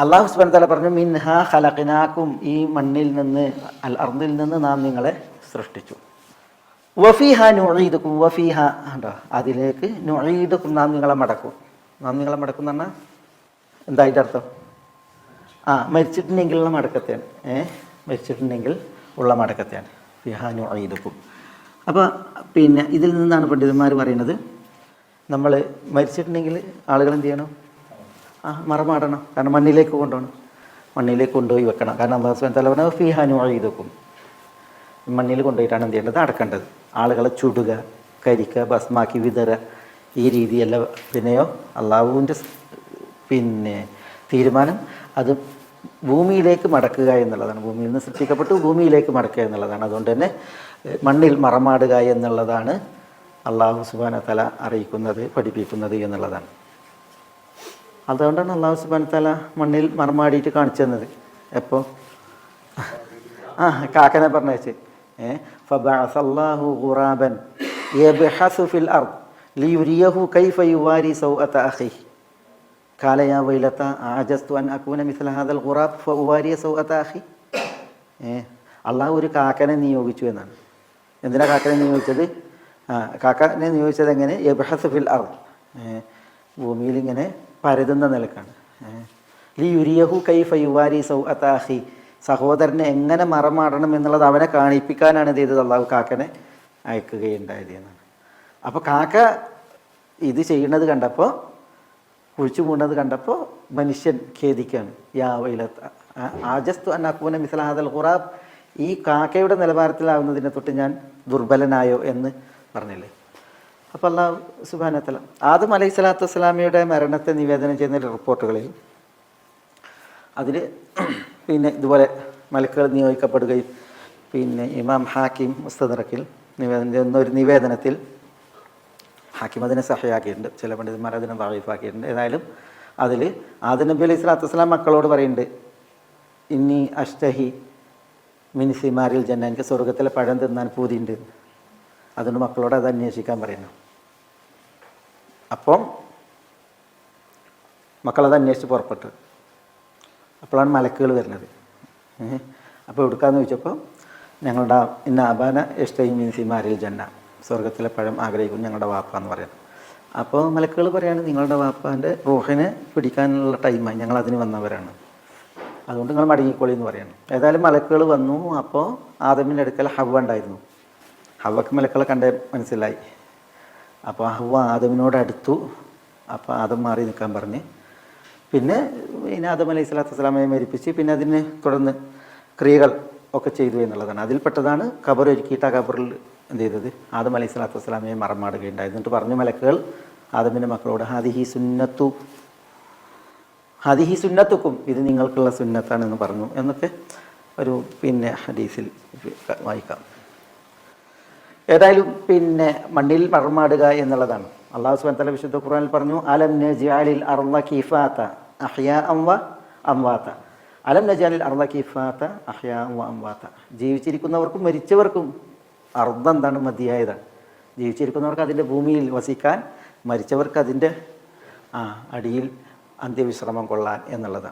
അള്ളാഹു സുബ്ഹാനഹു വ തആല പറഞ്ഞു മിൻഹാ ഖലഖനാകും, ഈ മണ്ണിൽ നിന്ന് അൽ അർദിൽ നിന്ന് നാം നിങ്ങളെ സൃഷ്ടിച്ചു. വഫീഹാ നുഈദുക്കും, വഫീഹാ ഉണ്ടോ, അതിലേക്ക് നുഈദുക്കും, നാം നിങ്ങളെ മടക്കും. നാം നിങ്ങളെ മടക്കും എന്ന് പറഞ്ഞാൽ എന്താ അതിൻ്റെ അർത്ഥം? മരിച്ചിട്ടുണ്ടെങ്കിലുള്ള മടക്കത്തെയാണ്. മരിച്ചിട്ടുണ്ടെങ്കിൽ ഉള്ള മടക്കത്തെയാണ് ഫിഹാ നുഈദുക്കും. അപ്പോൾ പിന്നെ ഇതിൽ നിന്നാണ് പണ്ഡിതന്മാർ പറയുന്നത്, നമ്മൾ മരിച്ചിട്ടുണ്ടെങ്കിൽ ആളുകൾ എന്ത് ചെയ്യണം? മറമാടണം. കാരണം മണ്ണിലേക്ക് കൊണ്ടുപോകണം, മണ്ണിലേക്ക് കൊണ്ടുപോയി വെക്കണം. കാരണം അല്ലാഹു സുബ്ഹാനഹു വ തആല പറഞ്ഞു ഫീഹാ നുഈദുക്കും, മണ്ണിൽ കൊണ്ടുപോയിട്ടാണ് എന്ത് ചെയ്യേണ്ടത്? അടക്കേണ്ടത്. ആളുകളെ ചുടുക, കരിക്കുക, ഭസ്മാക്കി വിതറുക, ഈ രീതിയല്ല. പിന്നെയോ അള്ളാഹുവിൻ്റെ പിന്നെ തീരുമാനം അത് ഭൂമിയിലേക്ക് മടക്കുക എന്നുള്ളതാണ്. ഭൂമിയിൽ നിന്ന് സൃഷ്ടിക്കപ്പെട്ടു ഭൂമിയിലേക്ക് മടക്കുക എന്നുള്ളതാണ്. അതുകൊണ്ട് തന്നെ മണ്ണിൽ മറമാടുക എന്നുള്ളതാണ് അള്ളാഹു സുബ്ഹാനഹു വ തആല അറിയിക്കുന്നത്, പഠിപ്പിക്കുന്നത് എന്നുള്ളതാണ്. അതുകൊണ്ടാണ് അള്ളാഹു സുബ്ഹാനഹു വ തആല മണ്ണിൽ മറമാടിയിട്ട് കാണിച്ചു തന്നത്. എപ്പോൾ? കാക്കനെ പറഞ്ഞേച്ച് ഫബഅസല്ലാഹു ഗുറാബൻ യബ്ഹസു ഫിൽ അർദ് ലിയുരിയഹു കൈഫ യുവാരി സൗഅത അഖിഹി ഖാല യാ വൈലത അഅജസ്തു അൻ അകൂന മിസ്ല ഹാദൽ ഗുറാബ് ഫഉവാരിയ സൗഅത അഖി. അള്ളാഹു ഒരു കാക്കനെ നിയോഗിച്ചു എന്നാണ്. എന്തിനാ കാക്കനെ നിയോഗിച്ചത്? കാക്കനെ നിയോഗിച്ചത് എങ്ങനെ? യബ്ഹസു ഫിൽ അർദ്, ഭൂമിയിൽ ഇങ്ങനെ പരതുന്ന നിലക്കാണ്. ലിയുരിയഹു കൈഫ യുവാരി സൗഅത അഖി, സഹോദരനെ എങ്ങനെ മറമാടണം എന്നുള്ളത് അവനെ കാണിപ്പിക്കാനാണ് ഇത് ചെയ്തത്. അള്ളാഹു കാക്കനെ അയക്കുകയുണ്ടായത് എന്നാണ്. അപ്പോൾ കാക്ക ഇത് ചെയ്യുന്നത് കണ്ടപ്പോൾ, കുഴിച്ചു പോകുന്നത് കണ്ടപ്പോൾ മനുഷ്യൻ ഖേദിക്കുകയാണ്. യാ വൈലത അഅജസ്തു അൻ അകൂന മിസ്ല ഹാദൽ ഖുറാബ്, ഈ കാക്കയുടെ നിലവാരത്തിലാവുന്നതിനെ തൊട്ട് ഞാൻ ദുർബലനായോ എന്ന് പറഞ്ഞില്ലേ. അപ്പോൾ അല്ലാഹു സുബ്ഹാനഹു വ തആല ആദം അലൈഹിസ്സലാത്തു വസ്സലാമയുടെ മരണത്തെ നിവേദനം ചെയ്യുന്ന റിപ്പോർട്ടുകളിൽ അതിൽ പിന്നെ ഇതുപോലെ മലക്കുകൾ നിയോഗിക്കപ്പെടുകയും, പിന്നെ ഇമാം ഹാക്കിം മുസ്തദറക്കിൽ നിവേദനം ചെയ്യുന്ന ഒരു നിവേദനത്തിൽ ഹാക്കിം അതിനെ സഹയാക്കിയിട്ടുണ്ട്, ചില പണ്ഡിതന്മാർ അതിനെ ദഈഫാക്കിയിട്ടുണ്ട്. ഏതായാലും അതിൽ ആദം നബി അലൈഹി സ്വലാത്തു വസ്സലാം മക്കളോട് പറയുന്നുണ്ട്, ഇന്നി അഷ്തഹി മിൻ സിമാരിൽ ജന്ന, എനിക്ക് സ്വർഗത്തിലെ പഴം തിന്നാൻ പൂതിയുണ്ട്. അതുകൊണ്ട് മക്കളോട് അത് അന്വേഷിക്കാൻ പറയുന്നു. അപ്പം മക്കളത് അന്വേഷിച്ച് പുറപ്പെട്ടു. അപ്പോഴാണ് മലക്കുകൾ വരുന്നത്. അപ്പോൾ എടുക്കാമെന്ന് ചോദിച്ചപ്പോൾ ഞങ്ങളുടെ ഇന്ന അബാന ഇഷ്ടഹി മിൻ സിമാരിൽ ജന്ന, സ്വർഗത്തിലെ പഴം ആഗ്രഹിക്കും ഞങ്ങളുടെ വാപ്പ എന്ന് പറയുന്നത്. അപ്പോൾ മലക്കുകൾ പറയാണ്, നിങ്ങളുടെ വാപ്പാൻ്റെ റൂഹിനെ പിടിക്കാനുള്ള ടൈമായി, ഞങ്ങൾ അതിന് വന്നവരാണ്, അതുകൊണ്ട് നിങ്ങൾ മടങ്ങിക്കോളി എന്ന് പറയണം. ഏതായാലും മലക്കുകൾ വന്നു. അപ്പോൾ ആദമിൻ്റെ അടുക്കൽ ഹവ്വ ഉണ്ടായിരുന്നു. ഹവ്വക്ക് മലക്കുകളെ കണ്ടേ മനസ്സിലായി. അപ്പോൾ ഹവ്വ ആദമിനോട് അടുത്തു. അപ്പോൾ ആദം മാറി നിൽക്കാൻ പറഞ്ഞ് പിന്നെ ആദം അലൈഹി സ്വലാത്തു വസ്സലാമയെ മരിപ്പിച്ച് പിന്നെ അതിനെ തുടർന്ന് ക്രിയകൾ ഒക്കെ ചെയ്തു എന്നുള്ളതാണ്. അതിൽപ്പെട്ടതാണ് ഖബർ ഒരുക്കിയിട്ട് ആ ഖബറിൽ എന്ത് ചെയ്തത്? ആദം അലൈഹി സ്വലാത്തു വസ്സലാമയെ മറമാടുകയുണ്ടായത്. എന്നിട്ട് പറഞ്ഞു മലക്കുകൾ ആദമിൻ്റെ മക്കളോട് ഹാദിഹി സുന്നത്തുക്കും, ഇത് നിങ്ങൾക്കുള്ള സുന്നത്താണെന്ന് പറഞ്ഞു എന്നൊക്കെ ഒരു പിന്നെ ഹദീസിൽ വായിക്കാം. ഏതായാലും പിന്നെ മണ്ണിൽ മറമാടുക എന്നുള്ളതാണ്. അല്ലാഹു സുബ്ഹാനഹു വ തആല വിശുദ്ധ ഖുർആനിൽ പറഞ്ഞു, അലം നജ്അലിൽ അർള കിഫാത അഹ്യാഅൻ വ അംവാത. അലം നജ്അലിൽ അർള കിഫാത അഹ്യാഅൻ വ അംവാത, ജീവിച്ചിരിക്കുന്നവർക്കും മരിച്ചവർക്കും അർദ് എന്താണ്? മതിയായതാണ്. ജീവിച്ചിരിക്കുന്നവർക്ക് അതിൻ്റെ ഭൂമിയിൽ വസിക്കാൻ, മരിച്ചവർക്ക് അതിൻ്റെ അടിയിൽ അന്ത്യവിശ്രമം കൊള്ളാൻ എന്നുള്ളതാണ്.